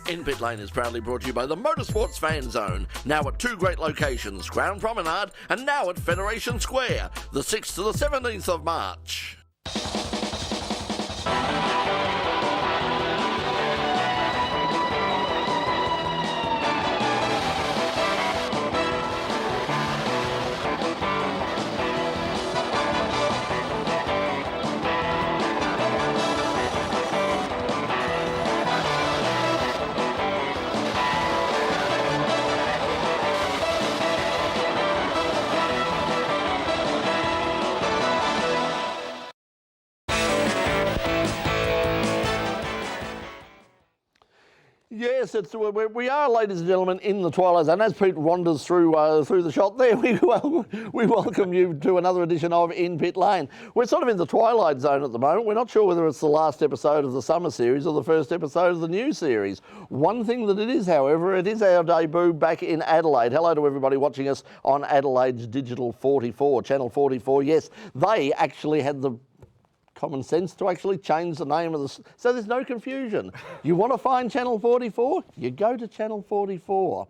In Pit Lane is proudly brought to you by the Motorsports Fan Zone, now at two great locations, Crown Promenade and now at Federation Square, the 6th to the 17th of March. Yes, we are, ladies and gentlemen, in the twilight zone. As Pete wanders through the shot there, we welcome you to another edition of In Pit Lane. We're sort of in the twilight zone at the moment. We're not sure whether it's the last episode of the summer series or the first episode of the new series. One thing that it is, however, it is our debut back in Adelaide. Hello to everybody watching us on Adelaide's Digital 44, Channel 44. Yes, they actually had the common sense to actually change the name of the... So there's no confusion. You want to find Channel 44? You go to Channel 44.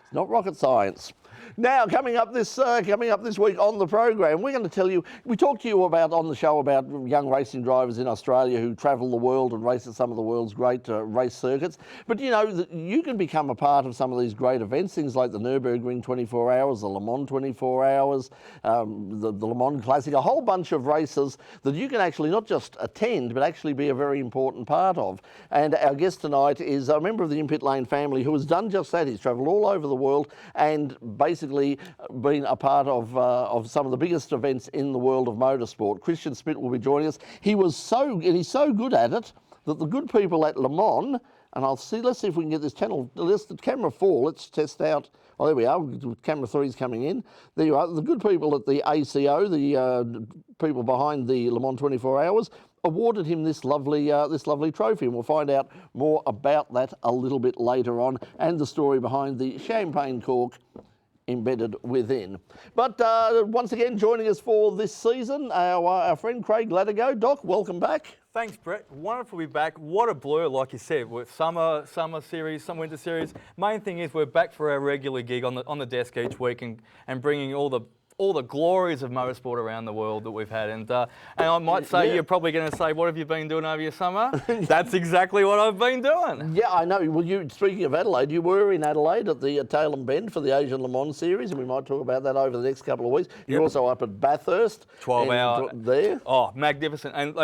It's not rocket science. Now, coming up this week on the program, we're going to tell you, we talked to you about on the show about young racing drivers in Australia who travel the world and race at some of the world's great race circuits. But you know, you can become a part of some of these great events, things like the Nurburgring 24 hours, the Le Mans 24 hours, the Le Mans Classic, a whole bunch of races that you can actually not just attend, but actually be a very important part of. And our guest tonight is a member of the In Pit Lane family who has done just that. He's travelled all over the world and basically been a part of some of the biggest events in the world of motorsport. Christian Schmidt will be joining us. He's so good at it that the good people at Le Mans, and let's see if we can get this camera 4, let's test out. Oh, there we are. Camera 3's coming in. There you are. The good people at the ACO, the people behind the Le Mans 24 Hours, awarded him this lovely trophy, and we'll find out more about that a little bit later on, and the story behind the champagne cork embedded within. But once again, joining us for this season, our friend Craig Ladigo. Doc, welcome back. Thanks, Brett. Wonderful to be back. What a blur, like you said, with summer series, some winter series. Main thing is we're back for our regular gig on the desk each week and bringing all the glories of motorsport around the world that we've had. And I might say, You're probably going to say, what have you been doing over your summer? That's exactly what I've been doing. Yeah, I know. Well, speaking of Adelaide, you were in Adelaide at the Tailem Bend for the Asian Le Mans series, and we might talk about that over the next couple of weeks. You're also up at Bathurst. 12 hour. There. Oh, magnificent. And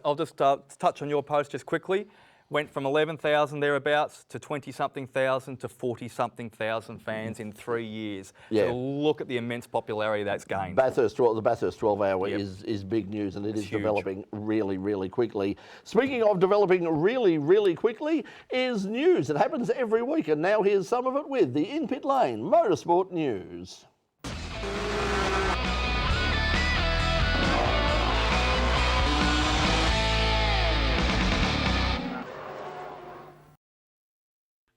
I'll just touch on your post just quickly. Went from 11,000 thereabouts to 20-something thousand to 40-something thousand fans in 3 years. Yeah. So look at the immense popularity that's gained. The Bathurst 12 hour is big news, and it is huge. Developing really, really quickly. Speaking of developing really, really quickly is news. It happens every week, and now here's some of it with the In Pit Lane Motorsport News.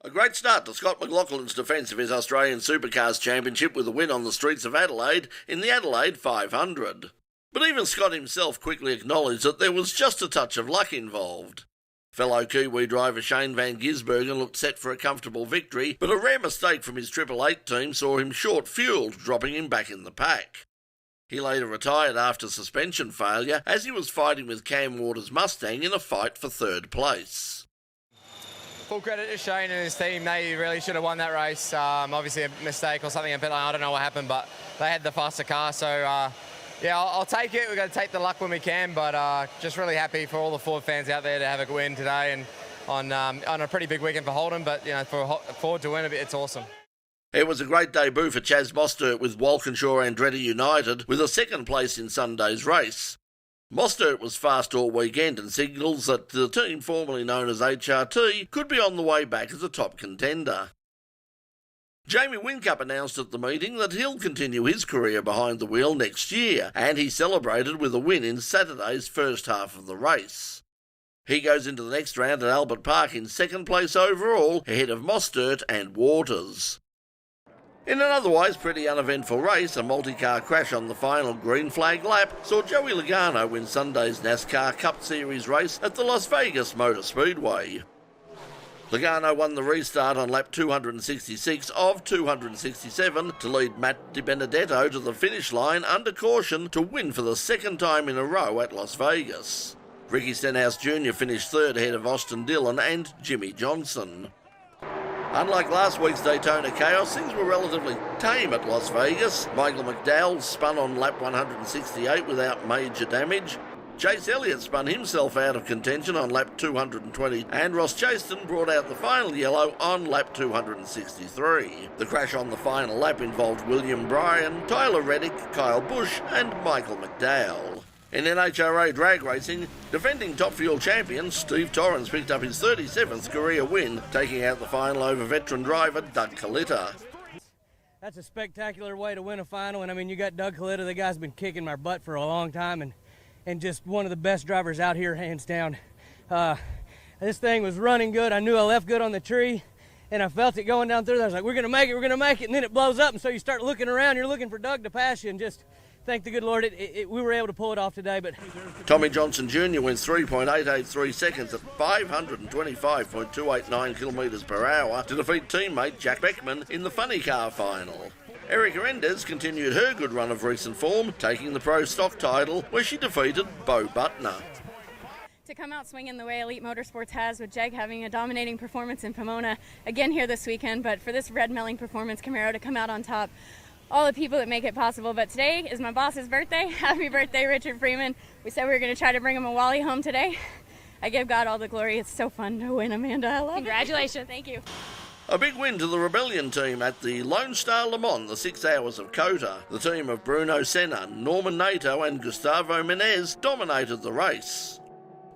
A great start to Scott McLaughlin's defence of his Australian Supercars Championship with a win on the streets of Adelaide in the Adelaide 500. But even Scott himself quickly acknowledged that there was just a touch of luck involved. Fellow Kiwi driver Shane van Gisbergen looked set for a comfortable victory, but a rare mistake from his Triple Eight team saw him short-fueled, dropping him back in the pack. He later retired after suspension failure as he was fighting with Cam Waters' Mustang in a fight for third place. Full credit to Shane and his team. They really should have won that race. Obviously a mistake or something a bit. I don't know what happened, but they had the faster car. So yeah, I'll take it. We've got to take the luck when we can, but just really happy for all the Ford fans out there to have a win today and on a pretty big weekend for Holden. But you know, for Ford to win it's awesome. It was a great debut for Chaz Mostert with Walkinshaw Andretti United with a second place in Sunday's race. Mostert was fast all weekend and signals that the team formerly known as HRT could be on the way back as a top contender. Jamie Whincup announced at the meeting that he'll continue his career behind the wheel next year, and he celebrated with a win in Saturday's first half of the race. He goes into the next round at Albert Park in second place overall, ahead of Mostert and Waters. In an otherwise pretty uneventful race, a multi-car crash on the final green flag lap saw Joey Logano win Sunday's NASCAR Cup Series race at the Las Vegas Motor Speedway. Logano won the restart on lap 266 of 267 to lead Matt Di Benedetto to the finish line under caution to win for the second time in a row at Las Vegas. Ricky Stenhouse Jr. finished third ahead of Austin Dillon and Jimmy Johnson. Unlike last week's Daytona chaos, things were relatively tame at Las Vegas. Michael McDowell spun on lap 168 without major damage. Chase Elliott spun himself out of contention on lap 220, and Ross Chaston brought out the final yellow on lap 263. The crash on the final lap involved William Bryan, Tyler Reddick, Kyle Busch and Michael McDowell. In NHRA drag racing, defending Top Fuel champion Steve Torrens picked up his 37th career win, taking out the final over veteran driver Doug Kalitta. That's a spectacular way to win a final, and I mean, you got Doug Kalitta, the guy's been kicking my butt for a long time, and just one of the best drivers out here, hands down. This thing was running good. I knew I left good on the tree, and I felt it going down through there. I was like, we're going to make it, and then it blows up, and so you start looking around, you're looking for Doug to pass you, and just thank the good Lord, we were able to pull it off today. But Tommy Johnson Jr. wins 3.883 seconds at 525.289 kilometres per hour to defeat teammate Jack Beckman in the funny car final. Erica Endez continued her good run of recent form, taking the Pro Stock title where she defeated Bo Butner. To come out swinging the way Elite Motorsports has, with Jeg having a dominating performance in Pomona again here this weekend, but for this red melling performance Camaro to come out on top, all the people that make it possible. But today is my boss's birthday. Happy birthday, Richard Freeman. We said we were going to try to bring him a Wally home today. I give God all the glory. It's so fun to win, Amanda. I love Congratulations. it. Thank you. A big win to the Rebellion team at the Lone Star Le Mans, the 6 hours of COTA. The team of Bruno Senna, Norman Nato and Gustavo Menez dominated the race.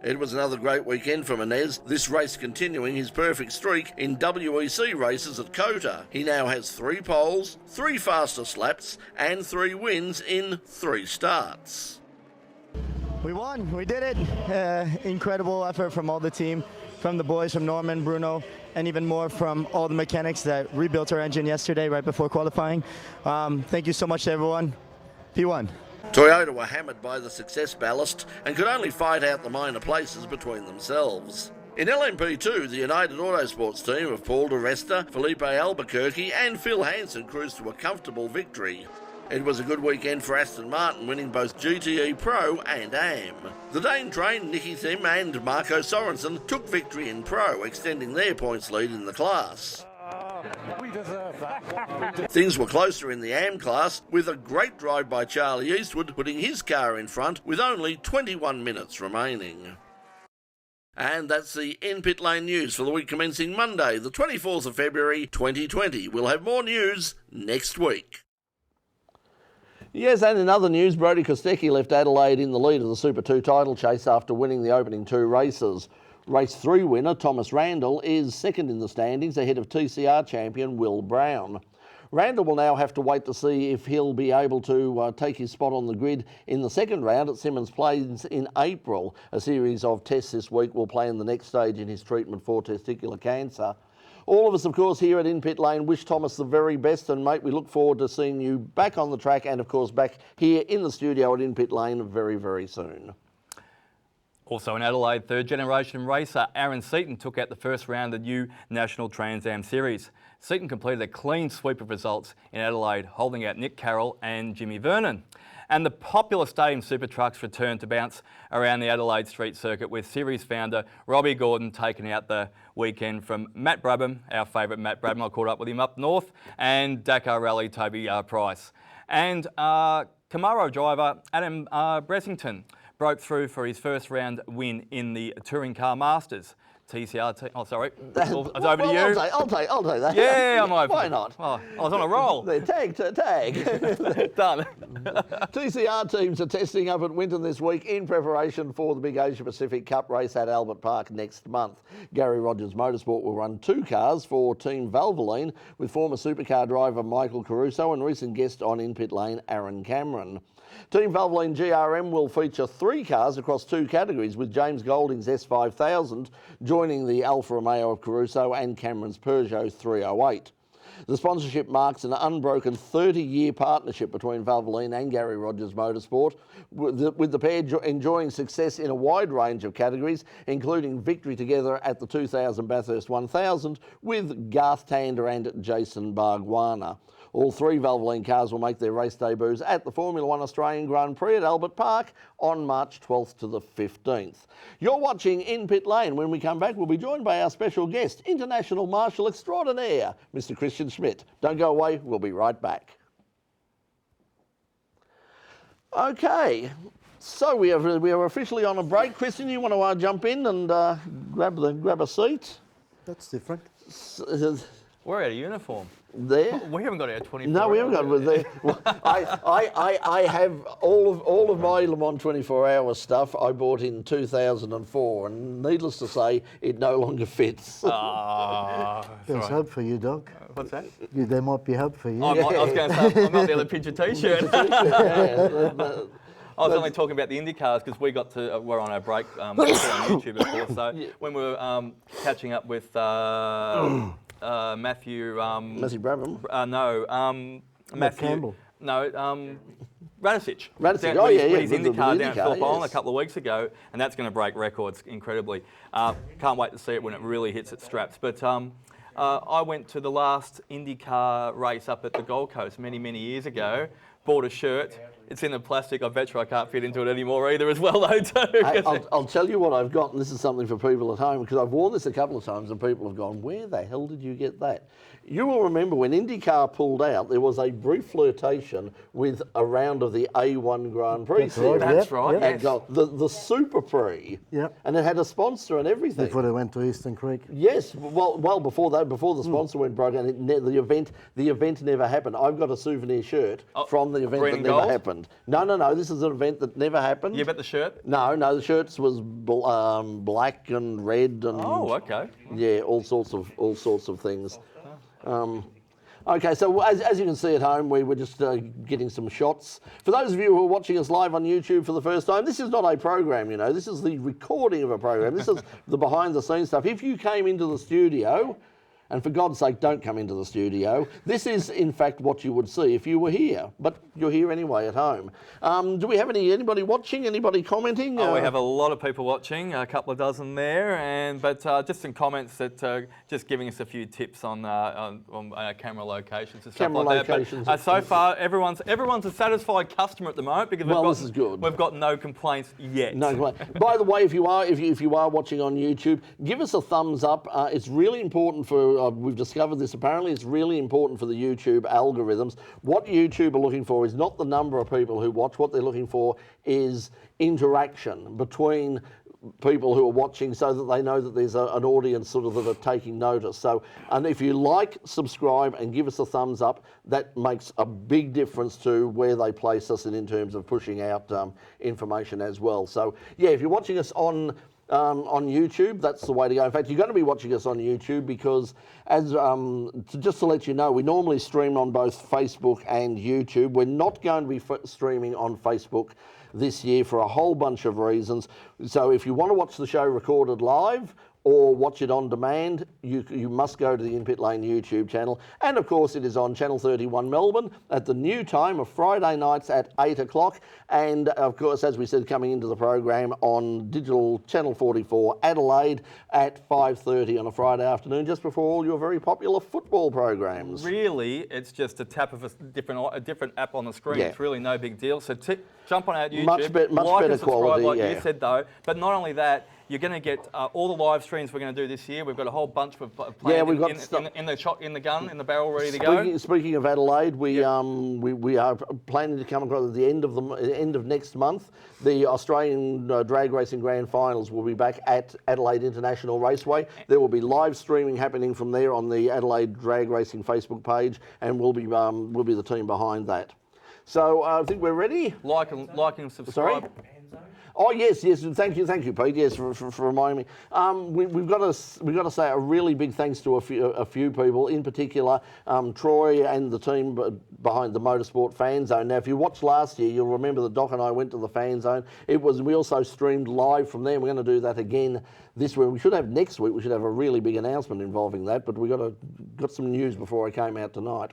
It was another great weekend for Menez, this race continuing his perfect streak in WEC races at COTA. He now has 3 poles, 3 fastest laps and 3 wins in 3 starts. We won, we did it. Incredible effort from all the team, from the boys, from Norman, Bruno, and even more from all the mechanics that rebuilt our engine yesterday right before qualifying. Thank you so much to everyone. P1. Toyota were hammered by the success ballast and could only fight out the minor places between themselves. In LMP2, the United Autosports team of Paul di Resta, Felipe Albuquerque and Phil Hansen cruised to a comfortable victory. It was a good weekend for Aston Martin, winning both GTE Pro and AM. The Dane train Nicky Thiem and Marco Sorensen took victory in Pro, extending their points lead in the class. We deserve that. Things were closer in the AM class, with a great drive by Charlie Eastwood putting his car in front with only 21 minutes remaining. And that's the In-Pit Lane news for the week commencing Monday, the 24th of February 2020. We'll have more news next week. Yes, and in other news, Brodie Kostecki left Adelaide in the lead of the Super 2 title chase after winning the opening 2 races. Race 3 winner Thomas Randall is second in the standings ahead of TCR champion Will Brown. Randall will now have to wait to see if he'll be able to take his spot on the grid in the second round at Symmons Plains in April. A series of tests this week will play in the next stage in his treatment for testicular cancer. All of us, of course, here at In-Pit Lane wish Thomas the very best, and mate, we look forward to seeing you back on the track and, of course, back here in the studio at In-Pit Lane very, very soon. Also in Adelaide, third-generation racer Aaron Seaton took out the first round of the new National Trans Am Series. Seaton completed a clean sweep of results in Adelaide, holding out Nick Carroll and Jimmy Vernon. And the popular Stadium Super Trucks returned to bounce around the Adelaide Street Circuit, with series founder Robbie Gordon taking out the weekend from Matt Brabham, our favourite Matt Brabham. I caught up with him up north, and Dakar Rally Toby Price. And Camaro driver Adam Bressington broke through for his first round win in the Touring Car Masters. TCR, oh sorry, it's over to you. I'll take that. Yeah, I'm over. Why not? Oh, I was on a roll. Tag. Done. TCR teams are testing up at Winton this week in preparation for the big Asia Pacific Cup race at Albert Park next month. Gary Rogers Motorsport will run 2 cars for Team Valvoline with former supercar driver Michael Caruso and recent guest on In-Pit Lane Aaron Cameron. Team Valvoline GRM will feature 3 cars across 2 categories, with James Golding's S5000 joining the Alfa Romeo of Caruso and Cameron's Peugeot 308. The sponsorship marks an unbroken 30-year partnership between Valvoline and Gary Rogers Motorsport, with the pair enjoying success in a wide range of categories, including victory together at the 2000 Bathurst 1000 with Garth Tander and Jason Bargwana. All three Valvoline cars will make their race debuts at the Formula One Australian Grand Prix at Albert Park on March 12th to the 15th. You're watching In Pit Lane. When we come back, we'll be joined by our special guest, International Marshal Extraordinaire, Mr. Christian Schmidt. Don't go away, we'll be right back. Okay, so we are officially on a break. Christian, you want to jump in and grab a seat? That's different. We're out of uniform. There. We haven't got our 24 No, we haven't got it there. Well, I have all of my Le Mans 24 hour stuff I bought in 2004, and needless to say, it no longer fits. There's hope for you, Doc. What's that? There might be hope for you. I was going to say, I might be able to pinch a t-shirt. I was only talking about the Indy cars because we're on our break on YouTube, of course. So when we were catching up with Matthew Brabham? Matthew Campbell. No, Radicic. Radicic, With yeah. his Indy car down at Phillip Island yes. a couple of weeks ago, and that's going to break records incredibly. Can't wait to see it when it really hits its straps. But I went to the last IndyCar race up at the Gold Coast many, many years ago. Bought a shirt. It's in the plastic. I bet you I can't fit into it anymore either as well, though, too. I'll tell you what I've got, and this is something for people at home, because I've worn this a couple of times and people have gone, where the hell did you get that? You will remember when IndyCar pulled out, there was a brief flirtation with a round of the A1 Grand Prix series. That's right, At yes. the Super Prix. Yep. And it had a sponsor and everything. Before they went to Eastern Creek. Yes, well before that, before the sponsor went broke, and the event never happened. I've got a souvenir shirt from the event green that and never gold? happened. No, this is an event that never happened. You bet the shirt? No, the shirts was black and red and Oh, okay. yeah, all sorts of things. Okay, so as you can see at home, we were just getting some shots. For those of you who are watching us live on YouTube for the first time, this is not a program, you know. This is the recording of a program. This is the behind-the-scenes stuff. If you came into the studio, and for God's sake, don't come into the studio, this is, in fact, what you would see if you were here. But you're here anyway at home. Do we have anybody watching, anybody commenting? Oh, we have a lot of people watching, a couple of dozen there, but just some comments that just giving us a few tips on camera locations and stuff Camera like locations. that. But so far, everyone's a satisfied customer at the moment because this is good. We've got no complaints yet. No complaint. By the way, if you are watching on YouTube, give us a thumbs up. It's really important for. We've discovered this. Apparently, it's really important for the YouTube algorithms. What YouTube are looking for is not the number of people who watch. What they're looking for is interaction between people who are watching, so that they know that there's an audience sort of that are taking notice. So, and if you like, subscribe, and give us a thumbs up, that makes a big difference to where they place us in terms of pushing out information as well. So, yeah, if you're watching us on YouTube, that's the way to go. In fact, you're going to be watching us on YouTube because, just to let you know, we normally stream on both Facebook and YouTube. We're not going to be streaming on Facebook this year for a whole bunch of reasons. So if you want to watch the show recorded live or watch it on demand, you must go to the In Pit Lane YouTube channel. And of course, it is on Channel 31 Melbourne at the new time of Friday nights at 8 o'clock. And of course, as we said, coming into the program on digital Channel 44 Adelaide at 5:30 on a Friday afternoon, just before all your very popular football programs. Really, it's just a tap of a different app on the screen. Yeah. It's really no big deal. So jump on our YouTube. Much better and subscribe, quality, like yeah. you said, though. But not only that, you're going to get all the live streams we're going to do this year. We've got a whole bunch of planned we've got in the barrel, ready to go. Speaking of Adelaide, we are planning to come across at the end of next month. The Australian Drag Racing Grand Finals will be back at Adelaide International Raceway. There will be live streaming happening from there on the Adelaide Drag Racing Facebook page, and we'll be the team behind that. So I think we're ready. Like and subscribe. Sorry? Oh yes, thank you, Pete. Yes, for reminding me. We've got to say a really big thanks to a few people, in particular Troy and the team behind the Motorsport Fan Zone. Now, if you watched last year, you'll remember that Doc and I went to the Fan Zone. We also streamed live from there. We're going to do that again this week. We should have next week. We should have a really big announcement involving that. But we got some news before I came out tonight.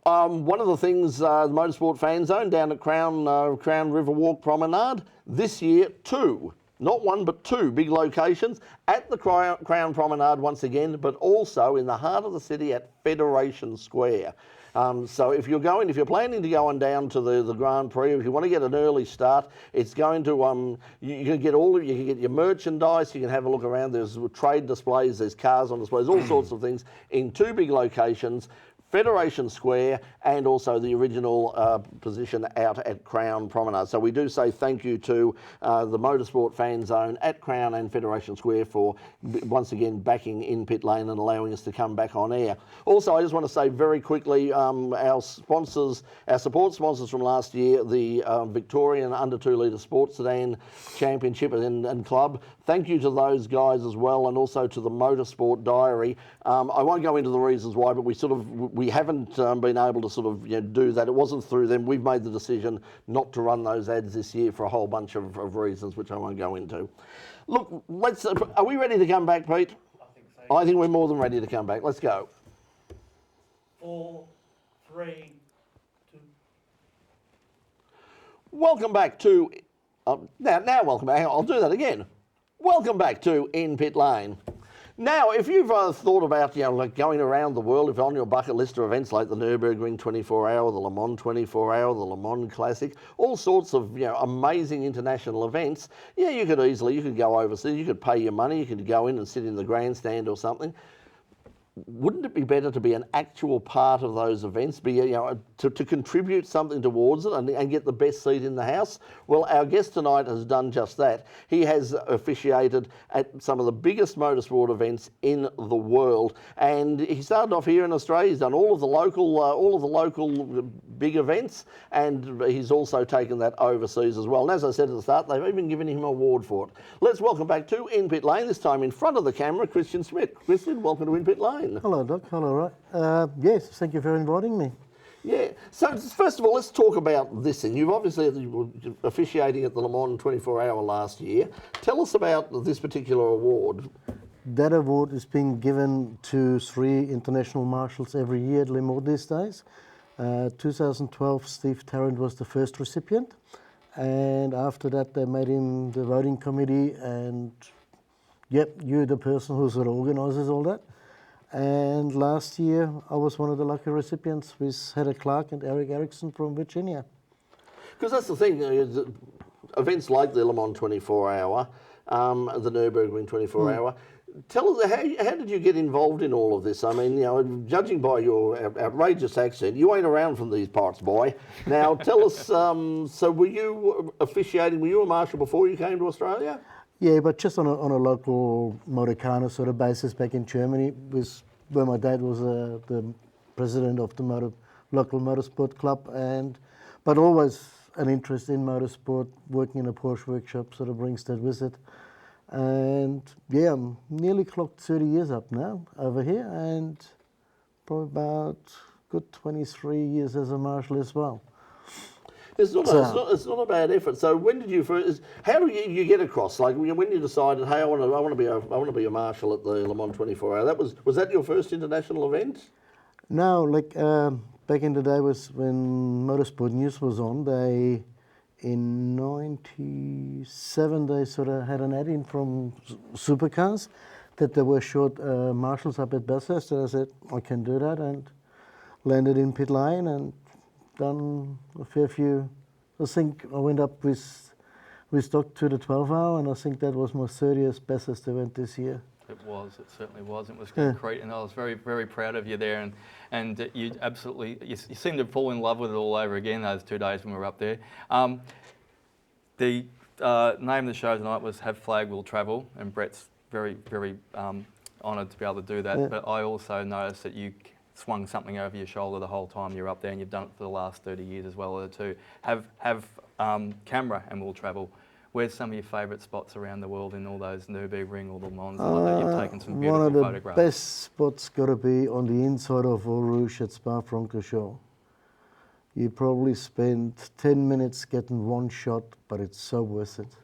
One of the things, the Motorsport Fan Zone down at Crown Riverwalk Promenade, this year 2, not 1 but 2 big locations at the Crown Promenade once again, but also in the heart of the city at Federation Square. So if you're planning to go on down to the Grand Prix, if you want to get an early start, it's going to you can get you can get your merchandise, you can have a look around. There's trade displays, there's cars on displays, all sorts of things in 2 big locations. Federation Square and also the original position out at Crown Promenade. So we do say thank you to the Motorsport Fan Zone at Crown and Federation Square for once again backing In Pit Lane and allowing us to come back on air. Also, I just want to say very quickly, our sponsors, our support sponsors from last year, the Victorian Under 2 Litre Sports Sedan Championship and Club. Thank you to those guys as well, and also to the Motorsport Diary. I won't go into the reasons why, but we haven't been able to sort of do that. It wasn't through them. We've made the decision not to run those ads this year for a whole bunch of reasons, which I won't go into. Look, are we ready to come back, Pete? I think so. I think we're more than ready to come back. Let's go. 4, 3, 2. Welcome back to... now welcome back. I'll do that again. Welcome back to In Pit Lane. Now, if you've thought about, like going around the world, if on your bucket list are events like the Nurburgring 24-hour, the Le Mans 24-hour, the Le Mans Classic, all sorts of amazing international events, you could go overseas, you could pay your money, you could go in and sit in the grandstand or something. Wouldn't it be better to be an actual part of those events, to contribute something towards it and get the best seat in the house? Well, our guest tonight has done just that. He has officiated at some of the biggest motorsport events in the world, and he started off here in Australia. He's done all of the local big events, and he's also taken that overseas as well. And as I said at the start, they've even given him an award for it. Let's welcome back to In Pit Lane, this time in front of the camera, Christian Schmidt. Christian, welcome to In Pit Lane. Hello, Doc. Hello, right. Yes, thank you for inviting me. Yeah. So first of all, let's talk about this thing. You've obviously were officiating at the Le Mans 24-hour last year. Tell us about this particular award. That award is being given to 3 international marshals every year at Le Mans these days. 2012, Steve Tarrant was the first recipient, and after that they made him the voting committee, and you're the person who sort of organises all that. And last year I was one of the lucky recipients with Heather Clark and Eric Erickson from Virginia. Because that's the thing, events like the Le Mans 24-hour, the Nurburgring 24-hour, tell us, how did you get involved in all of this? I mean, judging by your outrageous accent, you ain't around from these parts, boy. Now, tell us, so were you officiating, were you a marshal before you came to Australia? Yeah, but just on a local motorcar sort of basis back in Germany, where my dad was the president of the local motorsport club, but always an interest in motorsport. Working in a Porsche workshop sort of brings that with it. And yeah, I'm nearly clocked 30 years up now over here, and probably about good 23 years as a marshal as well. It's not a bad effort. So when did you first? How do you get across? Like when you decided, hey, I want to be a marshal at the Le Mans 24-hour. Was that your first international event? No, like back in the day was when Motorsport News was on. In '97 they sort of had an ad in from Supercars that there were short marshals up at Bathurst. And I said I can do that, and landed in pit lane and done a fair few. I think I went up with Doc to the 12-hour, and I think that was my 30th Bathurst event this year. It certainly was. It was great, and I was very, very proud of you there. And you absolutely, you seemed to fall in love with it all over again those 2 days when we were up there. The name of the show tonight was Have Flag Will Travel, and Brett's very, very honoured to be able to do that. Yeah. But I also noticed that you swung something over your shoulder the whole time you're up there, and you've done it for the last 30 years as well too. Have camera and we'll travel. where's some of your favourite spots around the world in all those Nurburgring or the Mons that you've taken some beautiful one of the photographs? best spots got to be on the inside of Eau Rouge at Spa-Francorchamps. You probably spend 10 minutes getting one shot, but it's so worth it.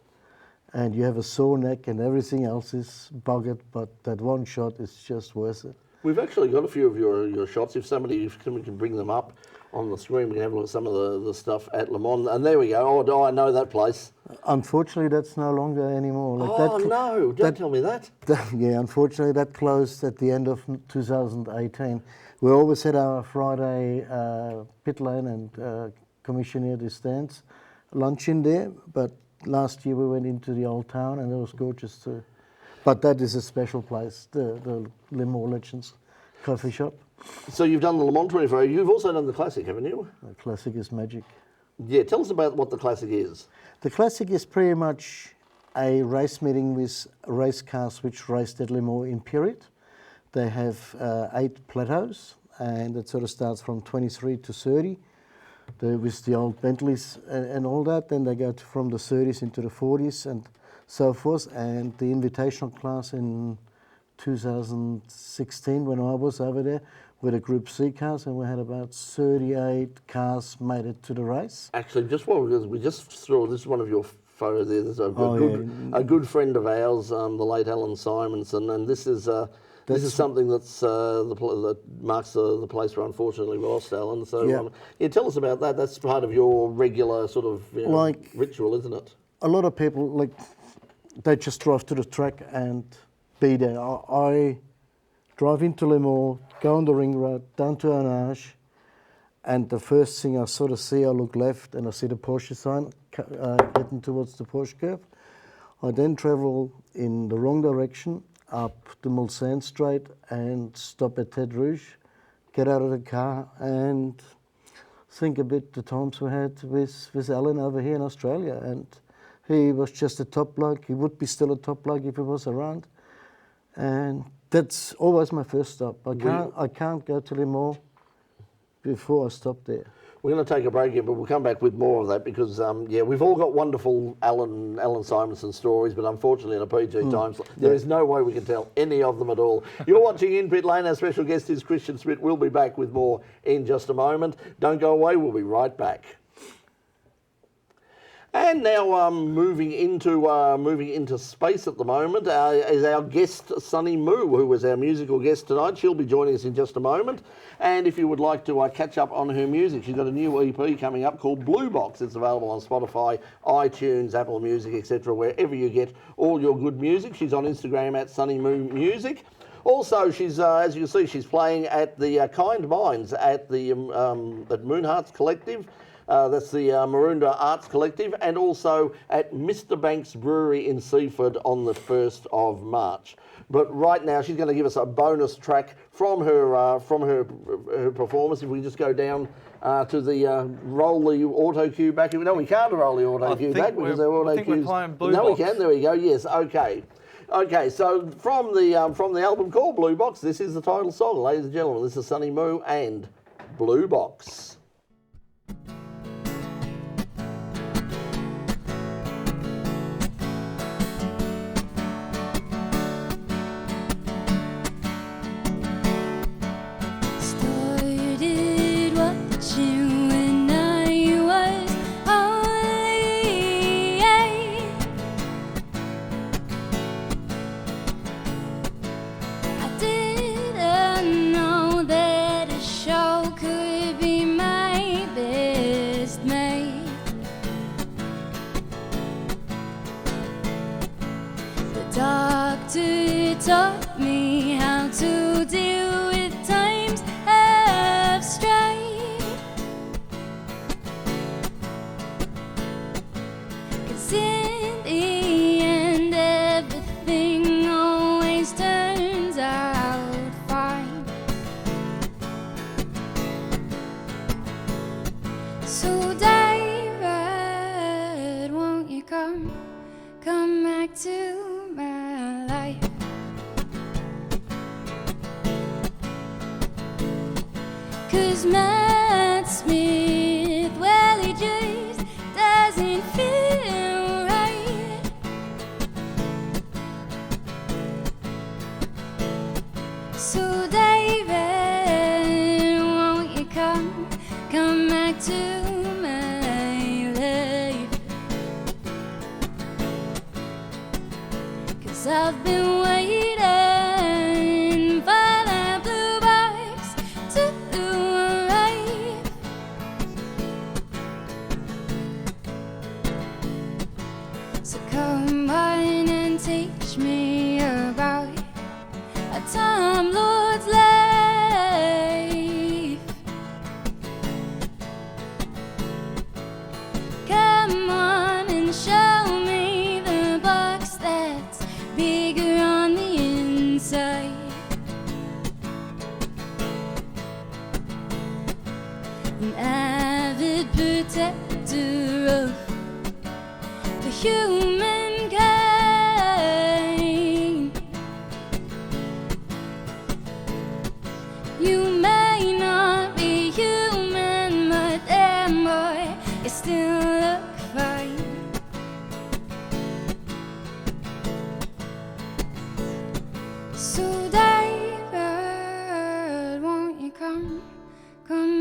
And you have a sore neck and everything else is buggered, but that one shot is just worth it. We've actually got a few of your shots. If somebody can bring them up on the screen, we can have a look at some of the stuff at Le Mans. And there we go. Oh, I know that place. Unfortunately, that's no longer anymore. No, don't tell me that. Yeah, unfortunately, that closed at the end of 2018. We always had our Friday pit lane and commissioner the stands, lunch in there, but last year we went into the old town and it was gorgeous too. But that is a special place, the Le Mans Legends coffee shop. So you've done the Le Mans 24. You've also done the Classic, haven't you? The Classic is magic. Yeah, tell us about what the Classic is. The Classic is pretty much a race meeting with race cars which raced at Le Mans in period. They have 8 plateaus and it sort of starts from 23 to 30. With the old Bentleys and all that, then they go from the 30s into the 40s and so forth. And the invitational class in 2016 when I was over there with the Group C cars, and we had about 38 cars made it to the race. Actually, just while we just saw, this is one of your photos there. There's a good friend of ours, the late Alan Simonson, and this is something that marks the place where unfortunately we lost Alan. So tell us about that. That's part of your regular sort of ritual, isn't it? A lot of people they just drive to the track and be there. I drive into Le Mans, go on the ring road, down to Arnage, and the first thing I sort of see, I look left and I see the Porsche sign getting towards the Porsche curve. I then travel in the wrong direction up the Mulsanne Straight and stop at Tête Rouge, get out of the car and think a bit the times we had with Alan over here in Australia. And he was just a top bloke. He would be still a top bloke if he was around. And that's always my first stop. I can't go to Le Mans before I stop there. We're going to take a break here, but we'll come back with more of that because, we've all got wonderful Alan Simonson stories, but unfortunately in a PG times, there is no way we can tell any of them at all. You're watching In Pit Lane. Our special guest is Christian Schmidt. We'll be back with more in just a moment. Don't go away. We'll be right back. And now moving into space at the moment is our guest Sunny Moo, who was our musical guest tonight. She'll be joining us in just a moment. And if you would like to catch up on her music, she's got a new EP coming up called Blue Box. It's available on Spotify, iTunes, Apple Music, etc., wherever you get all your good music. She's on Instagram at Sunny Moo Music. Also, she's as you can see, she's playing at the Kind Minds at the at Moonhearts Collective. That's the Maroondah Arts Collective, and also at Mr. Banks Brewery in Seaford on the 1st of March. But right now, she's going to give us a bonus track from her performance. If we just go down to the roll the auto cue back. No, we can't roll the auto cue back because our auto cues. No, we can. There we go. Yes. Okay. Okay. So from the album called Blue Box, this is the title song, ladies and gentlemen. This is Sunny Moo and Blue Box. Taught me how to deal with times of strife, 'cause in the end everything always turns out fine. So David, won't you come back to my life? 'Cause Matt Smith, well, he just doesn't feel right. So David, won't you come back to my life? 'Cause I've been waiting for the blue box to arrive. So come on and teach me about a Time Lord's life. Come on and show me the box that's bigger on the inside. An avid protector of the humankind. You may not be human, but damn boy, you still look fine. So David, won't you come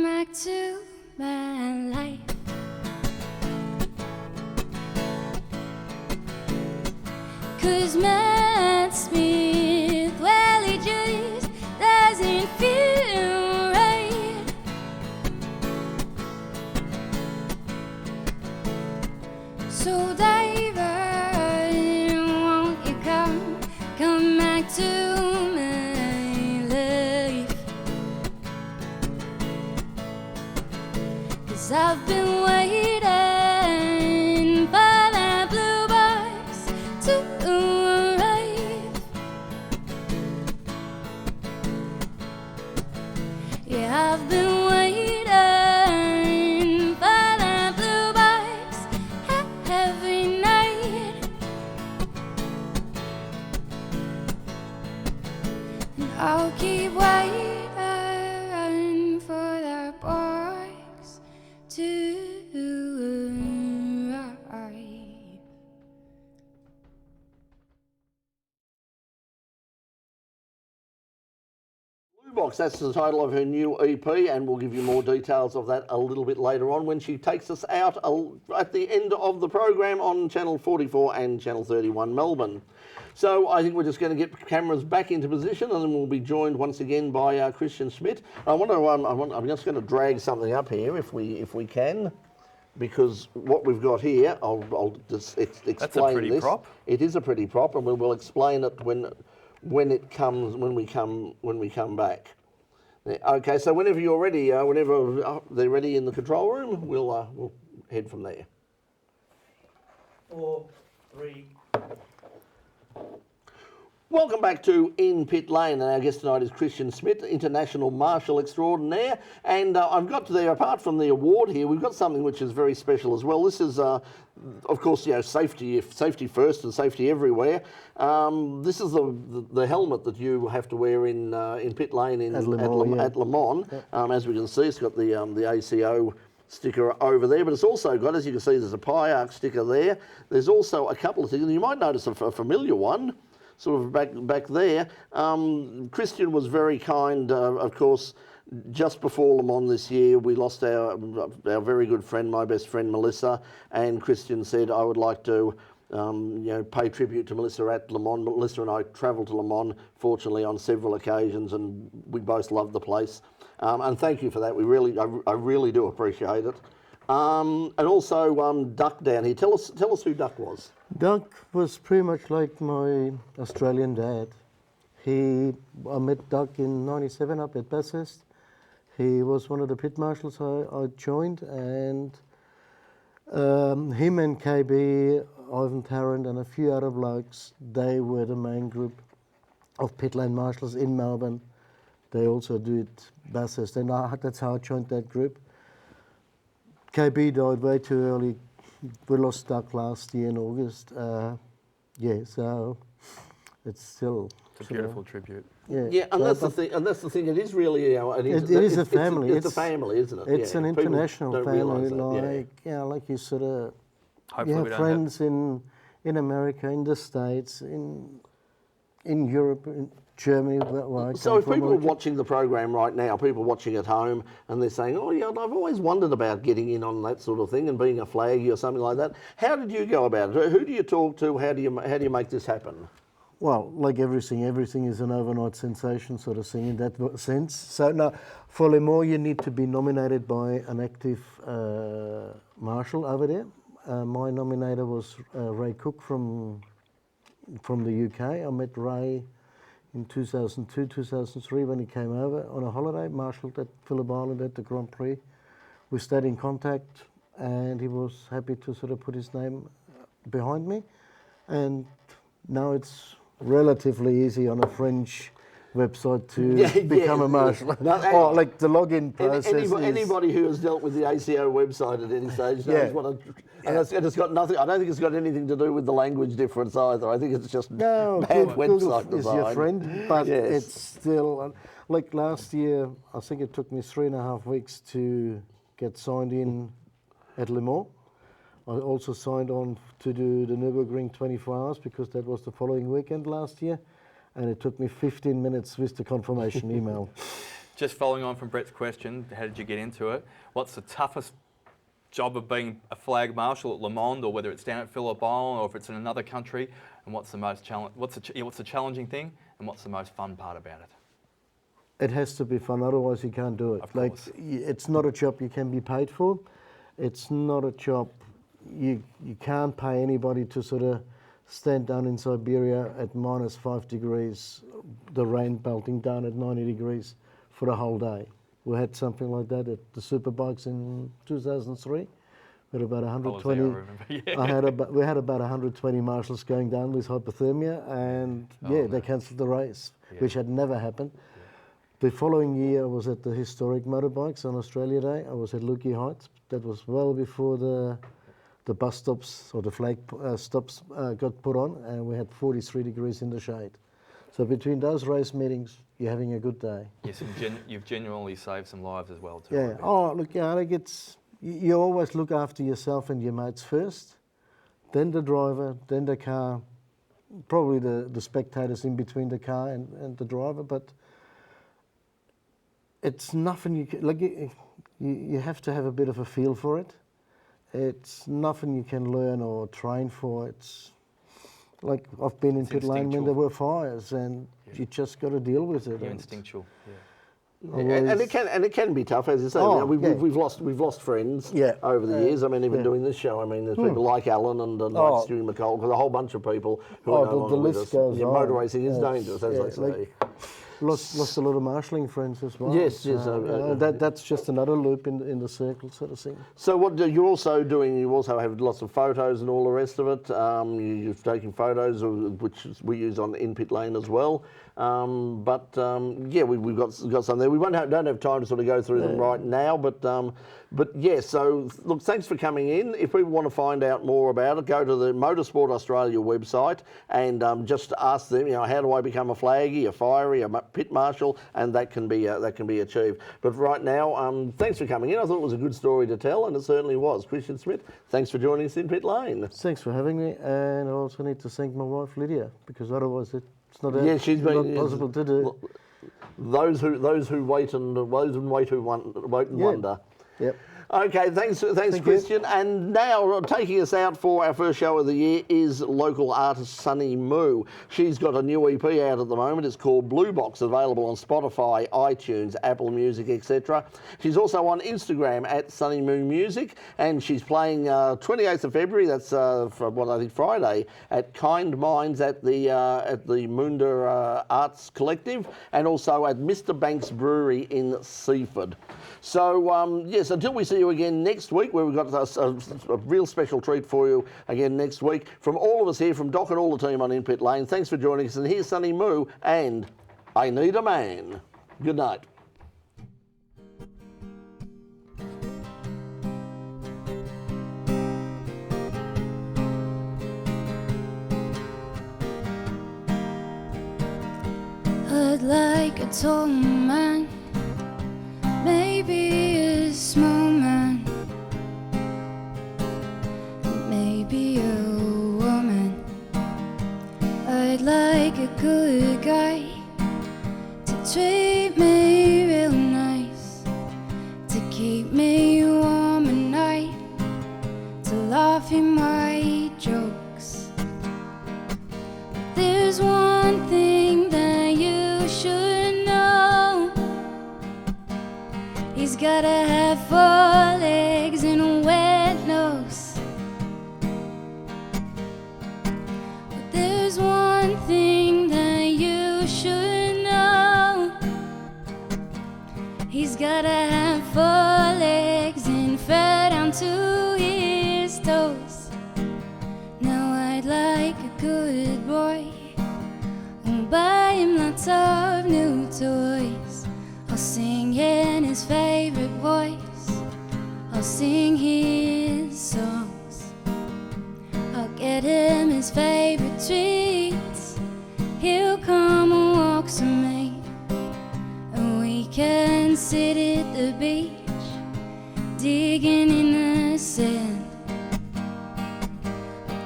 back to my life? 'Cause Matt Smith, well, he just doesn't feel right. So David, won't you come back to my life? 'Cause I've been waiting for that blue box to arrive. Yeah, I've been waiting for that blue box every night. And I'll keep waiting for that box to arrive. Blue Box, that's the title of her new EP, and we'll give you more details of that a little bit later on when she takes us out at the end of the program on Channel 44 and Channel 31 Melbourne. So I think we're just going to get cameras back into position, and then we'll be joined once again by Christian Schmidt. I'm just going to drag something up here if we can, because what we've got here, I'll just explain. That's a pretty this. prop. It is a pretty prop, and we'll explain it when we come back. Okay, so whenever you're ready, whenever they're ready in the control room, we'll head from there. 4, 3. Welcome back to In Pit Lane, and our guest tonight is Christian Schmidt, International Marshal Extraordinaire. And I've got there, apart from the award here, we've got something which is very special as well. This is, of course, safety first and safety everywhere. This is the helmet that you have to wear in Pit Lane at Le Mans. As we can see, it's got the ACO sticker over there, but it's also got, as you can see, there's a PIARC sticker there. There's also a couple of things, and you might notice a familiar one, sort of back there. Christian was very kind, of course. Just before Le Mans this year, we lost our very good friend, my best friend Melissa, and Christian said, I would like to pay tribute to Melissa at Le Mans. Melissa and I travelled to Le Mans, fortunately, on several occasions, and we both loved the place. And thank you for that. I really do appreciate it. And also Duck down here. Tell us who Duck was. Duck was pretty much like my Australian dad. I met Duck in '97 up at Bathurst. He was one of the pit marshals I joined, and him and KB, Ivan Tarrant, and a few other blokes, they were the main group of pit lane marshals in Melbourne. They also do it Bathurst, and that's how I joined that group. KB died way too early. We lost Duck last year in August. So it's still... It's a beautiful tribute. Yeah, and that's the thing. It is really, it is a family. It's a family, isn't it? It's an international family. Like you sort of, you have friends in America, in the States, in in Europe, in Germany, where I So come if from, people are watching the program right now, people watching at home, and they're saying, "Oh yeah, I've always wondered about getting in on that sort of thing and being a flaggy or something like that," how did you go about it? Who do you talk to? How do you make this happen? Well, like everything is an overnight sensation sort of thing in that sense. So now, for Le Mans, you need to be nominated by an active marshal over there. My nominator was Ray Cook from the UK. I met Ray in 2002, 2003 when he came over on a holiday, marshalled at Phillip Island at the Grand Prix. We stayed in contact, and he was happy to sort of put his name behind me. And now it's relatively easy on a French website to become a marshal. No, or like the login process. Anybody who has dealt with the ACO website at any stage knows what it's got nothing. I don't think it's got anything to do with the language difference either. I think it's just bad website Google design. is your friend, but it's still like last year. I think it took me 3.5 weeks to get signed in at Le Mans. I also signed on to do the Nurburgring 24 hours because that was the following weekend last year, and it took me 15 minutes with the confirmation email. Just following on from Brett's question, how did you get into it? What's the toughest job of being a flag marshal at Le Mans, or whether it's down at Phillip Island or if it's in another country? And what's the most what's the challenging thing, and what's the most fun part about it? It has to be fun, otherwise you can't do it. Of like course. it's not a job you can be paid for. It's not a job you can't pay anybody to sort of stand down in Siberia at -5 degrees, the rain pelting down at 90 degrees for the whole day. We had something like that at the Superbikes in 2003. We had about 120. We had about 120 marshals going down with hypothermia, and they cancelled the race, which had never happened. The following year, I was at the historic motorbikes on Australia Day. I was at Lukey Heights. That was well before the bus stops or the flag stops got put on, and we had 43 degrees in the shade. So between those race meetings, you're having a good day. Yes, and you've genuinely saved some lives as well too. Yeah. Oh, look, like you always look after yourself and your mates first, then the driver, then the car, probably the spectators in between the car and the driver, but it's nothing you can, like you have to have a bit of a feel for it. It's nothing you can learn or train for. It's like I've been in pit lane when there were fires, and you just got to deal with it. You're instinctual. And it can be tough, as you say. We've lost friends over the years. I mean, even doing this show, I mean, there's people like Alan and like Stewie McCall, because a whole bunch of people who are no longer with us. Motor racing is dangerous, as they say. Lost a lot of marshalling friends as well. Yes. That's just another loop in the circle sort of thing. So what you're also doing, you also have lots of photos and all the rest of it. You're taking photos, which we use on In Pit Lane as well. We've got some there. We don't have time to sort of go through them right now, but so look, thanks for coming in. If people want to find out more about it, go to the Motorsport Australia website and just ask them, how do I become a flaggy, a fiery, a pit marshal, and that can be achieved. But right now, thanks for coming in. I thought it was a good story to tell, and it certainly was. Christian Schmidt, thanks for joining us in Pit Lane. Thanks for having me, and I also need to thank my wife Lydia, because otherwise it's not possible to do. Those who wait and wonder. Yep. Okay, thanks Christian. And now taking us out for our first show of the year is local artist Sunny Moo. She's got a new EP out at the moment. It's called Blue Box, available on Spotify, iTunes, Apple Music, etc. She's also on Instagram at Sunny Moo Music, and she's playing 28th of February. That's Friday at Kind Minds at the Munda Arts Collective, and also at Mr. Banks Brewery in Seaford. So until we see you again next week, where we've got a real special treat for you again next week. From all of us here, from Doc and all the team on In Pit Lane, thanks for joining us. And here's Sunny Moo and I Need a Man. Good night. I'd like a tall man, maybe a small man, maybe a woman. I'd like like a good guy, to treat me real nice, to keep me warm at night, to laugh at my jokes. But there's one thing that you should know. He's gotta have 4 legs and a wet nose. But there's one thing that you should know. He's gotta have 4 legs and fur down to his toes. Now I'd like a good boy, and buy him lots of new toys. I'll sing in his favorite voice, I'll sing his songs. I'll get him his favorite treats, he'll come and walk with me, and we can sit at the beach, digging in the sand.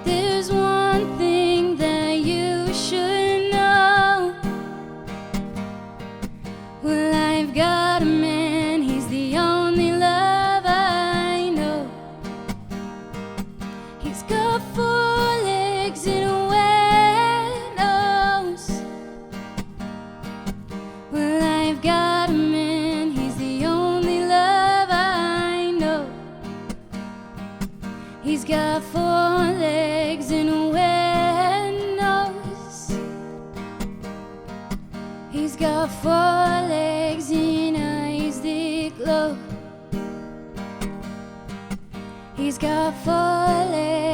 There's one thing that you should know. Well, I've got a man, he's the only love I know. He's got 4 legs and a wet nose. Well, I've got a man, he's the only love I know. He's got 4 legs and a wet nose. He's got 4 legs and eyes that glow. He's got 4 legs.